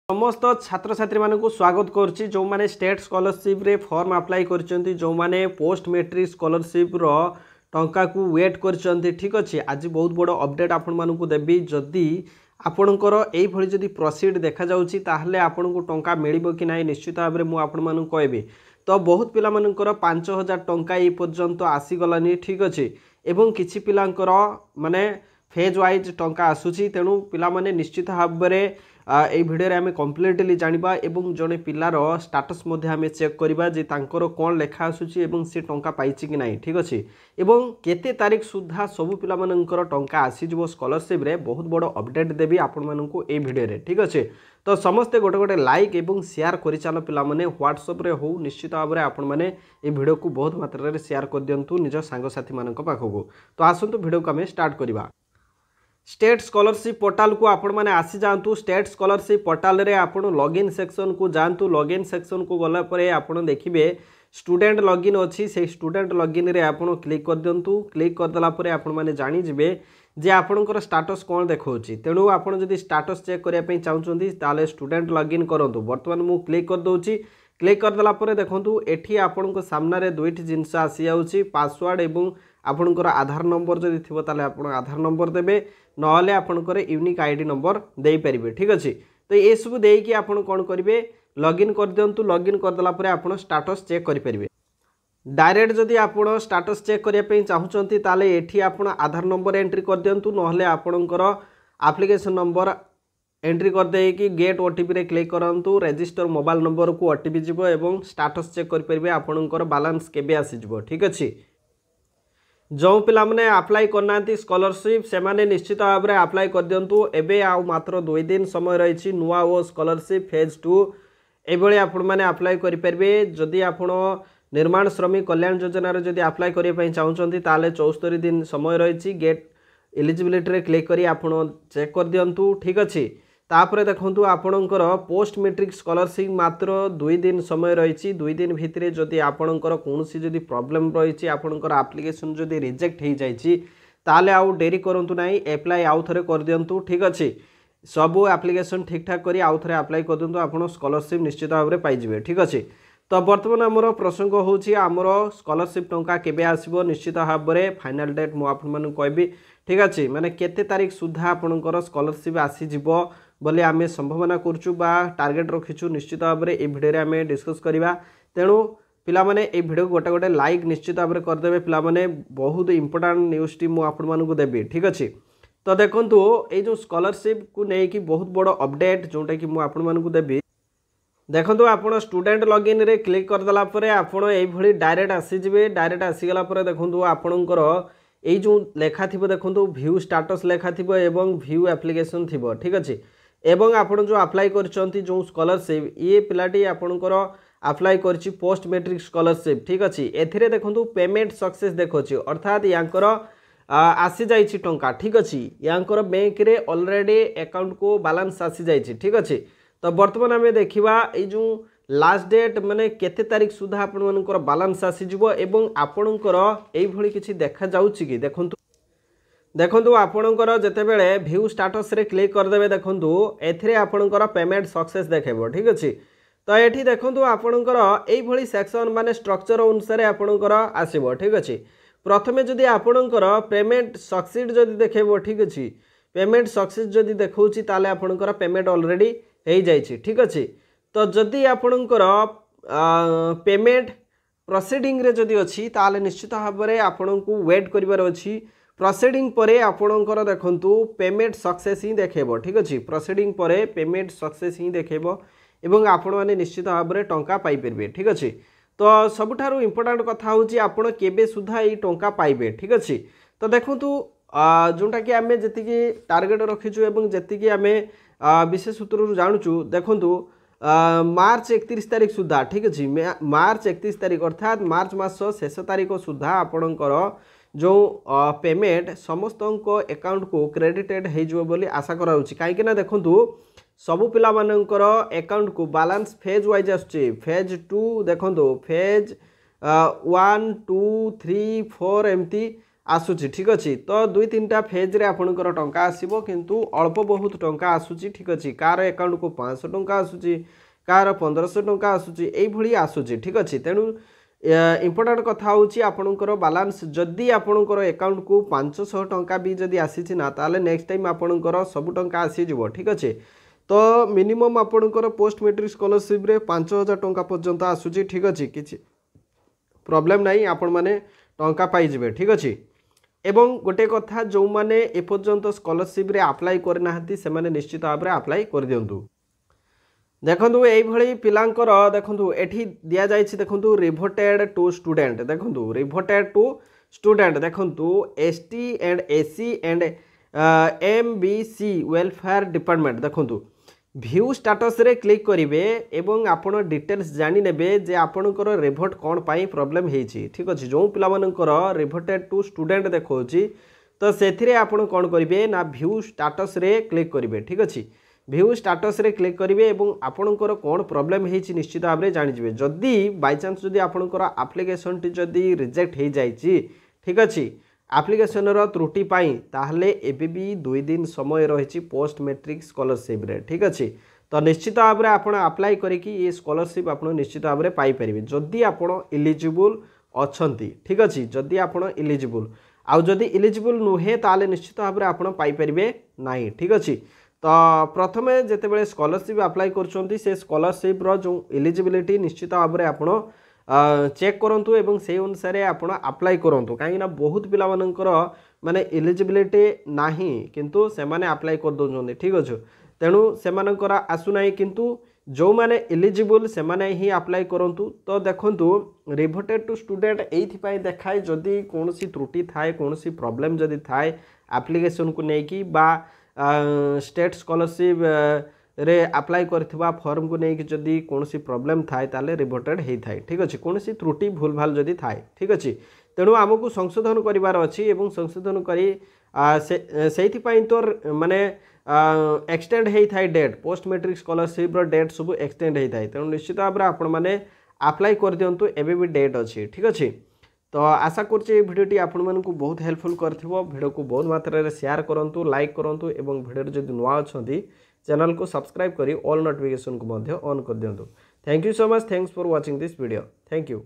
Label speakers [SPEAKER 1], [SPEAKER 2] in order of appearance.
[SPEAKER 1] समस्त छात्र छात्री मानक स्वागत करुच्ची जो मैंने स्टेट स्कॉलरशिप रे फॉर्म अप्लाई करछंती जो मैंने पोस्ट मैट्रिक स्कॉलरशिप रो टंका को वेट करछंती ठीक अच्छे। आज बहुत बड़ अपडेट आपण मानक देवी जदि आपणकर यही जदि प्रोसीड देखा जाउची ताहले आपनको टंका मिलिबो कि नाही निश्चित भाव में मुझे आपण मानक कहबी। तो बहुत पिला मानकर 5000 टंका ये पर्यंत आसीगलानी ठीक अच्छे एवं किछि पिलांकर माने फेज वाइज टंका आसूची तेणु पिला माने निश्चित भाव में এই ভিডিওরে আমি কমপ্লিটলি জানিবা এবং জনে পিলার স্ট্যাটস মধ্যে আমি চেক করিবা যে তাঙ্কর কোন লেখা আসুচি এবং সে টঙ্কা পাইছি কি নাই ঠিক আছে এবং কেতে তারিখ সুদ্ধা সবু পিলা মানଙ୍କର টঙ্কা আসিଯିବ স্কলারশিপ রে বহুত বড় আপডেট দেবি আপন মানଙ୍କୁ এই ভিডিওরে ঠিক আছে। তো সমস্তে গোটে গোটে লাইক এবং শেয়ার করি চাল পিলা মানে WhatsApp রে हो निश्चित भाव में आपण माने এই ভিডিও को बहुत मात्रा रे शेयर कर दियंतु निज सांग साथी मानक पाखको। तो आसंतु भिडियो को हम स्टार्ट करिबा। स्टेट स्कॉलरशिप पोर्टाल को आपण मैंने आसी जातु स्टेट स्कॉलरशिप पोर्टाल रे आपण लॉगिन सेक्शन को जातु लॉगिन सेक्शन को गला परे आपण देखिबे स्टूडेंट लॉगिन अच्छी से स्टूडेंट लॉगिन रे आपण क्लिक कर दियंतु। क्लिक कर देला परे आपण माने जानि जिवे जे आपणकर स्टेटस कोन देखौची तेणु आपण जदि स्टेटस चेक करिया पई चाहुचंती ताले स्टूडेंट लॉगिन करंतु। वर्तमान मु क्लिक कर दोची। क्लिक कर देला परे देखंतु एठी आपणको सामने रे दुईटी जिंस आसी जाउची पासवर्ड एवं आपणकर आधार नंबर जदि थिबो ताले आपण आधार नंबर देबे नहले आपणकर यूनिक आईडी नंबर दे परिबे ठीक अछि। तो ये सब देकी आपण कोन करिवे लॉगिन कर दियंतु। लॉगिन कर देला परे आपण स्टेटस चेक करि परिबे। डायरेक्ट जदि आपण स्टेटस चेक करिया पई चाहुचंती ताले एठी आपण आधार नंबर एंट्री कर दियंतु नहले आपणकर एप्लिकेशन नंबर एंट्री कर देकी गेट ओटीपी रे क्लिक करंतु। रजिस्टर मोबाइल नंबर को ओटीपी जिवो एवं स्टेटस चेक करि परिबे आपणकर बैलेंस केबे आसी जिवो ठीक अछि। जो पिला माने अप्लाई करना स्कॉलरशिप से माने निश्चित भाव में अप्लाई कर दिंतु। एबे आ मात्र 2 दिन समय रही नुआ ओ स्कॉलरशिप फेज 2 एभली आपण माने अप्लाई करि परिबे। जदि आपण निर्माण श्रमिक कल्याण योजना रे जदि अप्लाई करिया पई चाहुचंती ताले 74 दिन समय रही गेट एलिजिबिलिटी रे क्लिक करी आपण चेक कर दिंतु ठीक अछि। तापरे देखंतु आपणकर पोस्ट मैट्रिक स्कॉलरशिप मात्र 2 दिन समय रही 2 दिन भितरे जदि आपणकर कोनोसी जदि प्रॉब्लम रही आपणकर एप्लिकेशन जदि रिजेक्ट हो जाइछि ताले आउ डेरी करंतु नाही अप्लाई आउ थरे कर दियंतु ठीक अछि। सब एप्लिकेशन ठीक ठाक करी आउ थरे अप्लाई कर दियंतु आपण स्कॉलरशिप निश्चित भाव में पाई जिवे ठीक अछि। तो वर्तमान आमर प्रसंग होछि आमर स्कॉलरशिप टंका केबे आसीबो निश्चित भाव में फाइनल डेट मु आपण माने कहबी ठीक अछि। माने केते तारिख सुधा आपणकर स्कॉलरशिप आसी जिवो बोले आमे संभावना करचु बा टार्गेट रखिचु निश्चित भाव में भिडियो रे आमे डिस्कस करिबा। तेणु पिला माने ए भिडियो गोटे गोटे लाइक निश्चित भाव में करदेबे पिला माने बहुत इंपोर्टेंट न्यूज टी मु आपण मानकु देबी ठीक अछि। तो देखंतु ए जो स्कॉलरशिप को नै कि बहुत बड़ अपडेट जोटा कि मु आपण मानकु देबी। देखंतु आपण स्टूडेंट लॉगिन रे क्लिक कर देला परे आपण एई भली डायरेक्ट आसी जिवे। डायरेक्ट आसी गला परे देखंतु आपणकर एई जो लेखा थिबो देखंतु व्यू स्टेटस लेखा थिबो एवं व्यू एप्लिकेशन थिबो ठीक अछि। एवं आपण जो अप्लाई करछंती जो स्कॉलरशिप ये पिलाटी आपणकर अप्लाई करछि पोस्ट मैट्रिक स्कॉलरशिप ठीक अछि। एथिरे देखंतु पेमेंट सक्सेस देखछि अर्थात यांकर आसी जाइछि टंका ठीक अछि। यांकर बैंक रे ऑलरेडी अकाउंट को बैलेंस आसी जाइछि ठीक अछि। तो वर्तमान आमे देखिबा ए जो लास्ट डेट माने केते तारिख सुधा आपण मानकर बैलेंस आसी जिवो एवं आपणकर एई भली किछि देखा जाउछि कि देखंतु। देखंतु आपणकर जेतेबेले व्यू स्टेटस रे क्लिक करदेबे देखंतु एथिरे आपणकर पेमेंट सक्सेस देखेबो ठीक अछि। तो एठी देखंतु आपणकर एई भली सेक्शन माने स्ट्रक्चर अनुसार आपणकर आसीबो ठीक अछि। प्रथमे जदि आपणकर पेमेंट सक्सीड जदि देखेबो ठीक अछि पेमेंट सक्सेस जदि देखौछि ताले आपणकर पेमेंट ऑलरेडी हेई जाइछि ठीक अछि। तो जदि आपणकर पेमेंट प्रोसीडिंग रे जदि अछि ताले निश्चित भाव में आपणकु वेट करिवार अछि। प्रोसीडिंग परे आपणकर देखंतु पेमेंट सक्सेस ही देखेबो ठीक अछि। प्रोसीडिंग परे पेमेंट सक्सेस ही देखेबो एवं आपण माने निश्चित भाव में टंका पाई परबे ठीक अछि। तो सबुठारु इंपोर्टेंट कथा होछि आपण केबे सुधा ई टंका पाइबे ठीक अछि। तो देखंतु जोंटा कि आमे जति टार्गेट रखिछु एवं जति आमे विशेष सूत्र जानुछु देखंतु मार्च 31 तारिख सुधा ठीक अछि। मार्च 31 तारिख अर्थात मार्च मास शेष तारिख सुधा आपणकर जो पेमेंट समस्त अकाउंट को क्रेडिटेड हो बोली आशा कराउछि। काहेकि ना देखंतु सबु पिला मानकर अकाउंट को बैलेंस फेज वाइज आछे। फेज 2 देखंतु फेज 1 2 3 4 एमती आसूची ठीक अच्छे तो 2-3टा फेज्रे आपंकर टंका आसो किंतु अल्प बहुत टंका आसूची ठीक अच्छे कार अकाउंट को 500 टंका आसूची कार 1500 टंका आसूची यही आसूची ठीक अच्छे तेणु इम्पोर्टाट कथा होची आपणकर बालांस जदि आपणकर अकाउंट को 500 टंका भी जदि आसी ना ताले नेक्स्ट टाइम आपणकर सब टंका आसीजिव ठीक अच्छे तो मिनिमम आपणकर पोस्ट मैट्रिक स्कॉलरशिप रे 5000 टंका पर्यंत आसूची ठीक अच्छे किसी प्रॉब्लम नहीं आपण माने टंका पाइबे ठीक अच्छे एवं गोटे कथा जो मैंने एपर्यंत स्कॉलरशिप रे अप्लाई करना से मैंने निश्चित भाव में अप्लाई कर दिंतु देखु ये पिलांकर देखु एठी दिया जाइछि देखु रिवोटेड टू स्टूडेंट देखु रिवोटेड टू स्टूडेंट देखु ST and SC and MBC welfare department देखु व्यू स्टेटस रे क्लिक करेंगे एवं आपण डिटेल्स जानी नेबे जे आपणकर रिवोट कौन पाई प्रॉब्लम हेछि ठीक अच्छे जो पिलामानकर रिवोटेड टू स्टूडेंट देखौछि तो से आपण कौन करेंगे ना व्यू स्टेटस रे क्लिक करेंगे ठीक अच्छे व्यू स्टेटस रे क्लिक करेंगे एवं आपणकर कौन प्रॉब्लम हेछि निश्चित भाव में जानिजिबे जदि बाय चांस जदि आपणकर एप्लिकेशन टी जदि रिजेक्ट हो जाइछि ठीक अच्छे एप्लिकेशन रो त्रुटि पाई ताहले एबे भी 2 दिन समय रही पोस्ट मैट्रिक स्कॉलरशिप रे ठीक अच्छे तो निश्चित भाव में आपण अप्लाई करिकी ये स्कॉलरशिप आपण निश्चित भाव में पाई परिबे जदि आपण इलिजिबल अछंती ठीक अच्छे जदि आपण इलिजिबल आउ जदि इलिजिबल नुहे ताले निश्चित भाव में आपण पाई परिबे नाही ठीक अच्छे तो प्रथमे जेतेबेले स्कॉलरशिप अप्लाई करछंती से स्कॉलरशिप रो जो एलिजिबिलिटी निश्चित भाव में आपण चेक करंतु एवं से अनुसार आपण अप्लाई करंतु कहीं बहुत पिला मानकर माने एलिजिबिलिटी नाही किंतु से माने अप्लाई कर दोछंती ठीक अछि तेणु से मानकर आसु नाही किंतु जो माने एलिजिबल से माने ही अप्लाई करंतु तो देखंतु रिवोटेड टू स्टूडेंट एथि पई देखाय जदी कोनोसी त्रुटि थाए कोनोसी प्रॉब्लम जदी थाए एप्लिकेशन को नेकी बा स्टेट स्कॉलरशिप रे अप्लाई करथिबा फॉर्म को नेकी जदी कोनोसी प्रॉब्लम थाए ताले रिवोटेड हेई थाए ठीक अछि कोनोसी त्रुटि भूल भाल जदी थाए ठीक अछि तेणु आमको संशोधन करिवार अछि एवं संशोधन करी सेथि पई तो माने एक्सटेंड हेई थाए डेट पोस्ट मैट्रिक स्कॉलरशिप रो डेट सब एक्सटेंड हेई थाए तेणु निश्चित भाव आपण माने अप्लाई कर दियंतु एबे भी डेट अछि ठीक अछि तो आशा करछि भिडियोटी आपण मानकु बहुत हेल्पफुल करथिबो वीडियो को बहुत मात्रा रे शेयर करंतु लाइक करंतु एवं वीडियो जदि नुआ अछंती चैनल को सब्सक्राइब करी ऑल नोटिफिकेशन को मध्य ऑन कर दियंतु thank you so much thanks for watching this video thank you.